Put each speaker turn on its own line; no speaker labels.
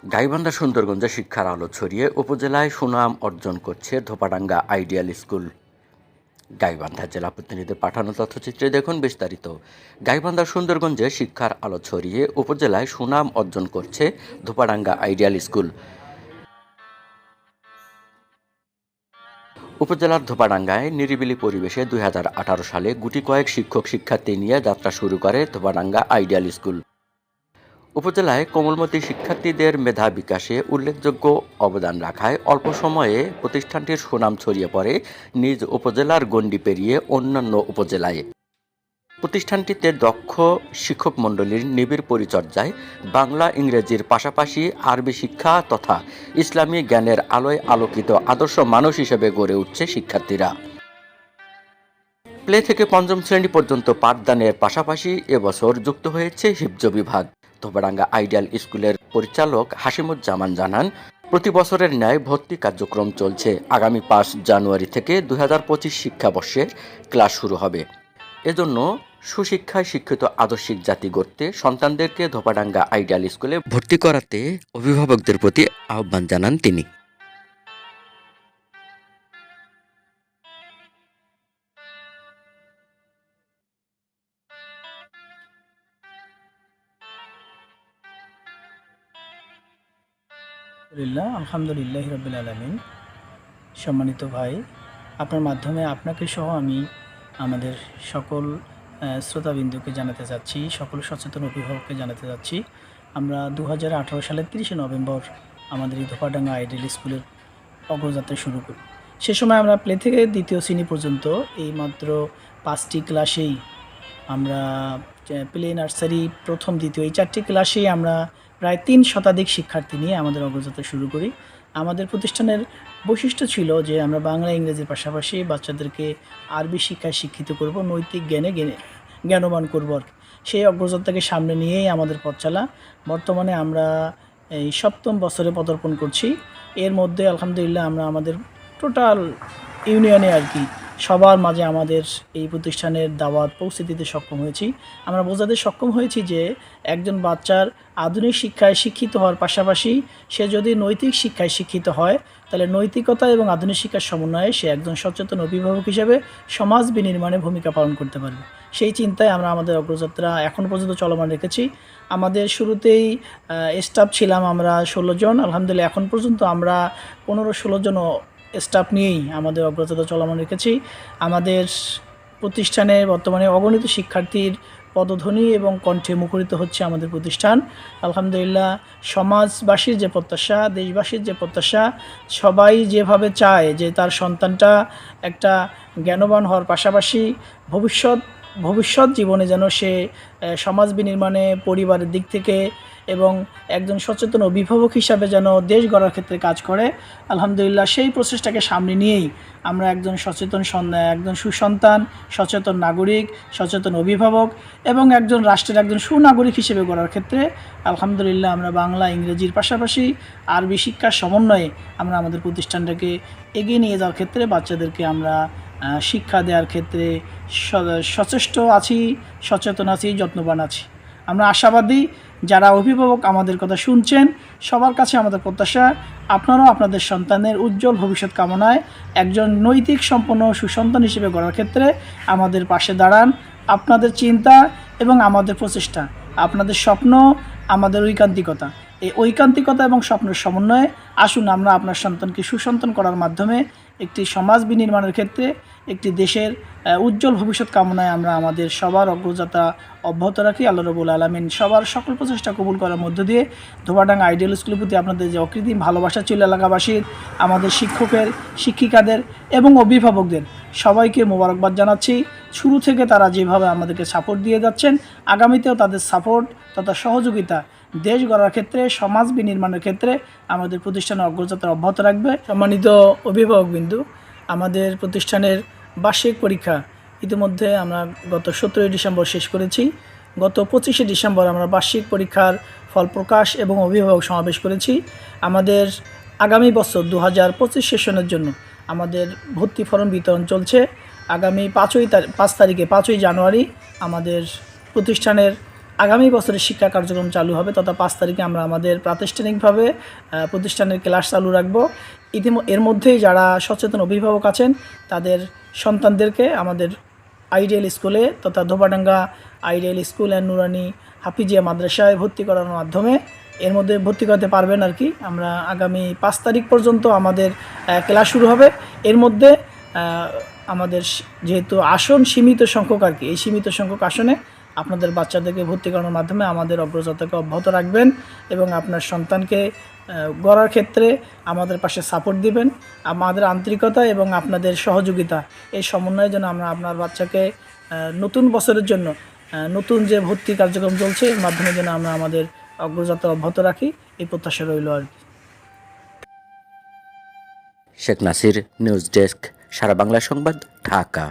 গাইবান্ধা সুন্দরগঞ্জে শিক্ষার আলো ছড়িয়ে উপজেলায় সুনাম অর্জন করছে ধোপাডাঙ্গা আইডিয়াল স্কুল। গাইবান্ধা জেলা প্রতিনিধিদের পাঠানো তথ্যচিত্রে দেখুন বিস্তারিত। গাইবান্ধা সুন্দরগঞ্জে শিক্ষার আলো ছড়িয়ে উপজেলায় সুনাম অর্জন করছে ধোপাডাঙ্গা আইডিয়াল স্কুল। উপজেলার ধোপাডাঙ্গায় নিরিবিলি পরিবেশে 2018 সালে গুটি কয়েক শিক্ষক শিক্ষার্থী নিয়ে যাত্রা শুরু করে ধোপাডাঙ্গা আইডিয়াল স্কুল। উপজেলায় কোমলমতি শিক্ষার্থীদের মেধা বিকাশে উল্লেখযোগ্য অবদান রাখায় অল্প সময়ে প্রতিষ্ঠানটির সুনাম ছড়িয়ে পড়ে নিজ উপজেলার গণ্ডি পেরিয়ে অন্যান্য উপজেলায়। প্রতিষ্ঠানটিতে দক্ষ শিক্ষক মণ্ডলীর নিবিড় পরিচর্যায় বাংলা ইংরেজির পাশাপাশি আরবি শিক্ষা তথা ইসলামী জ্ঞানের আলোয় আলোকিত আদর্শ মানুষ হিসেবে গড়ে উঠছে শিক্ষার্থীরা। প্লে থেকে পঞ্চম শ্রেণী পর্যন্ত পাঠদানের পাশাপাশি এবছর যুক্ত হয়েছে হিফজ বিভাগ। ধোপাডাঙ্গা আইডিয়াল স্কুলের পরিচালক হাশিমুজ্জামান জানান, প্রতি বছরের ন্যায় ভর্তি কার্যক্রম চলছে। আগামী 5 জানুয়ারি থেকে 2025 শিক্ষাবর্ষের ক্লাস শুরু হবে। এজন্য সুশিক্ষায় শিক্ষিত আদর্শিক জাতি গড়তে সন্তানদেরকে ধোপাডাঙ্গা আইডিয়াল স্কুলে ভর্তি করাতে অভিভাবকদের প্রতি আহ্বান জানান তিনি।
আলহামদুলিল্লাহ রাব্বিল আলামিন। সম্মানিত ভাই, আপনার মাধ্যমে আপনাকে সহ আমি আমাদের সকল শ্রোতাবিন্দুকে জানাতে চাচ্ছি, সকল সচেতন অভিভাবককে জানাতে চাচ্ছি, আমরা 2018 সালের 30শে নভেম্বর আমাদের এই ধোপাডাঙ্গা আইডিয়াল স্কুলের অগ্রযাত্রা শুরু করি। সে সময় আমরা প্লে থেকে দ্বিতীয় শ্রেণী পর্যন্ত এই মাত্র 5টি ক্লাসেই আমরা প্লে নার্সারি প্রথম দ্বিতীয় এই 4টি ক্লাসেই আমরা প্রায় 3 শতাধিক শিক্ষার্থী নিয়ে আমাদের অগ্রযাত্রা শুরু করি। আমাদের প্রতিষ্ঠানের বৈশিষ্ট্য ছিল যে আমরা বাংলা ইংরেজির পাশাপাশি বাচ্চাদেরকে আরবি শিক্ষায় শিক্ষিত করব, নৈতিক জ্ঞানবান করব আর কি। সেই অগ্রযাত্রাকে সামনে নিয়েই আমাদের পথ চলা। বর্তমানে আমরা এই 7ম বছরে পদার্পণ করছি। এর মধ্যে আলহামদুলিল্লাহ আমরা আমাদের টোটাল ইউনিয়নে আর কি সবার মাঝে আমাদের এই প্রতিষ্ঠানের দাওয়াত পৌঁছে দিতে সক্ষম হয়েছি। আমরা বোঝাতে সক্ষম হয়েছি যে একজন বাচ্চার আধুনিক শিক্ষায় শিক্ষিত হওয়ার পাশাপাশি সে যদি নৈতিক শিক্ষায় শিক্ষিত হয়, তাহলে নৈতিকতা এবং আধুনিক শিক্ষার সমন্বয়ে সে একজন সচেতন অভিভাবক হিসেবে সমাজ বিনির্মাণে ভূমিকা পালন করতে পারবে। সেই চিন্তায় আমরা আমাদের অগ্রযাত্রা এখন পর্যন্ত চলমান রেখেছি। আমাদের শুরুতেই স্টাফ ছিলাম আমরা 16 জন। আলহামদুলিল্লাহ এখন পর্যন্ত আমরা 15-16 জন স্টাফ নিয়েই আমাদের অগ্রযাত্রা চলমান রেখেছি। আমাদের প্রতিষ্ঠানে বর্তমানে অগণিত শিক্ষার্থীর পদধ্বনি এবং কণ্ঠে মুখরিত হচ্ছে আমাদের প্রতিষ্ঠান। আলহামদুলিল্লাহ সমাজবাসীর যে প্রত্যাশা, দেশবাসীর যে প্রত্যাশা, সবাই যেভাবে চায় যে তার সন্তানটা একটা জ্ঞানবান হওয়ার পাশাপাশি ভবিষ্যৎ জীবনে যেন সে সমাজ বিনির্মাণে পরিবারের দিক থেকে এবং একজন সচেতন অভিভাবক হিসাবে যেন দেশ গড়ার ক্ষেত্রে কাজ করে। আলহামদুলিল্লাহ সেই প্রচেষ্টাকে সামনে নিয়েই আমরা একজন সুসন্তান, সচেতন নাগরিক, সচেতন অভিভাবক এবং একজন রাষ্ট্রের একজন সুনাগরিক হিসেবে গড়ার ক্ষেত্রে আলহামদুলিল্লাহ আমরা বাংলা ইংরেজির পাশাপাশি আরবি শিক্ষার সমন্বয়ে আমরা আমাদের প্রতিষ্ঠানটাকে এগিয়ে নিয়ে যাওয়ার ক্ষেত্রে বাচ্চাদেরকে আমরা শিক্ষা দেওয়ার ক্ষেত্রে সচেষ্ট আছি, সচেতন আছি, যত্নবান আছি। আমরা আশাবাদী যারা অভিভাবক আমাদের কথা শুনছেন সবার কাছে আমাদের প্রত্যাশা আপনারাও আপনাদের সন্তানের উজ্জ্বল ভবিষ্যৎ কামনায় একজন নৈতিক সম্পন্ন সুসন্তান হিসেবে গড়ার ক্ষেত্রে আমাদের পাশে দাঁড়ান। আপনাদের চিন্তা এবং আমাদের প্রচেষ্টা, আপনাদের স্বপ্ন, আমাদের ঐকান্তিকতা এবং স্বপ্নের সমন্বয়ে আসুন আমরা আপনার সন্তানকে সুসন্তান করার মাধ্যমে একটি সমাজ বিনির্মাণের ক্ষেত্রে একটি দেশের উজ্জ্বল ভবিষ্যৎ কামনায় আমরা আমাদের সবার অগ্রযাত্রা অব্যাহত রাখি। আল্লাহ রাব্বুল আলামিন সবার সকল প্রচেষ্টা কবুল করার মধ্য দিয়ে ধোপাডাঙ্গা আইডিয়াল স্কুলের প্রতি আপনাদের যে অকৃত্রিম ভালোবাসা ছিল এলাকাবাসীর, আমাদের শিক্ষকের, শিক্ষিকাদের এবং অভিভাবকদের সবাইকে মোবারকবাদ জানাচ্ছি। শুরু থেকে তারা যেভাবে আমাদেরকে সাপোর্ট দিয়ে যাচ্ছেন, আগামীতেও তাদের সাপোর্ট তথা সহযোগিতা দেশ গড়ার ক্ষেত্রে, সমাজ বিনির্মাণের ক্ষেত্রে আমাদের প্রতিষ্ঠানের অগ্রযাত্রা অব্যাহত রাখবে। সম্মানিত অভিভাবকবিন্দু, আমাদের প্রতিষ্ঠানের বার্ষিক পরীক্ষা ইতিমধ্যে আমরা গত 17 ডিসেম্বর শেষ করেছি। গত 25শে ডিসেম্বর আমরা বার্ষিক পরীক্ষার ফল প্রকাশ এবং অভিভাবক সমাবেশ করেছি। আমাদের আগামী বছর 2025 সেশনের জন্য আমাদের ভর্তি ফরম বিতরণ চলছে। আগামী 5 তারিখে 5ই জানুয়ারি আমাদের প্রতিষ্ঠানের আগামী বছরের শিক্ষা কার্যক্রম চালু হবে, তথা 5 তারিখে আমরা আমাদের প্রাতিষ্ঠানিকভাবে প্রতিষ্ঠানের ক্লাস চালু রাখব। এর মধ্যেই যারা সচেতন অভিভাবক আছেন তাদের সন্তানদেরকে আমাদের আইডিয়াল স্কুলে তথা ধোবাডাঙ্গা আইডিয়াল স্কুল অ্যান্ড নুরানি হাফিজিয়া মাদ্রাসায় ভর্তি করানোর মাধ্যমে এর মধ্যে ভর্তি করতে পারবেন আর কি। আমরা আগামী 5 তারিখ পর্যন্ত আমাদের ক্লাস শুরু হবে। এর মধ্যে আমাদের যেহেতু আসন সীমিত সংখ্যক আর কি, এই সীমিত সংখ্যক আসনে আপনাদের বাচ্চাদেরকে ভর্তি করানোর মাধ্যমে আমাদের অগ্রযাত্রাকে অব্যাহত রাখবেন এবং আপনার সন্তানকে গড়ার ক্ষেত্রে আমাদের পাশে সাপোর্ট দিবেন। আমাদের আন্তরিকতা এবং আপনাদের সহযোগিতা এই সমন্বয়ে যেন আমরা আপনার বাচ্চাকে নতুন বছরের জন্য নতুন যে ভর্তি কার্যক্রম চলছে এর মাধ্যমে যেন আমরা আমাদের অগ্রযাত্রা অব্যাহত রাখি, এই প্রত্যাশা রইল আর কি।
শেখ নাসির, নিউজ ডেস্ক, সারা বাংলা সংবাদ, ঢাকা।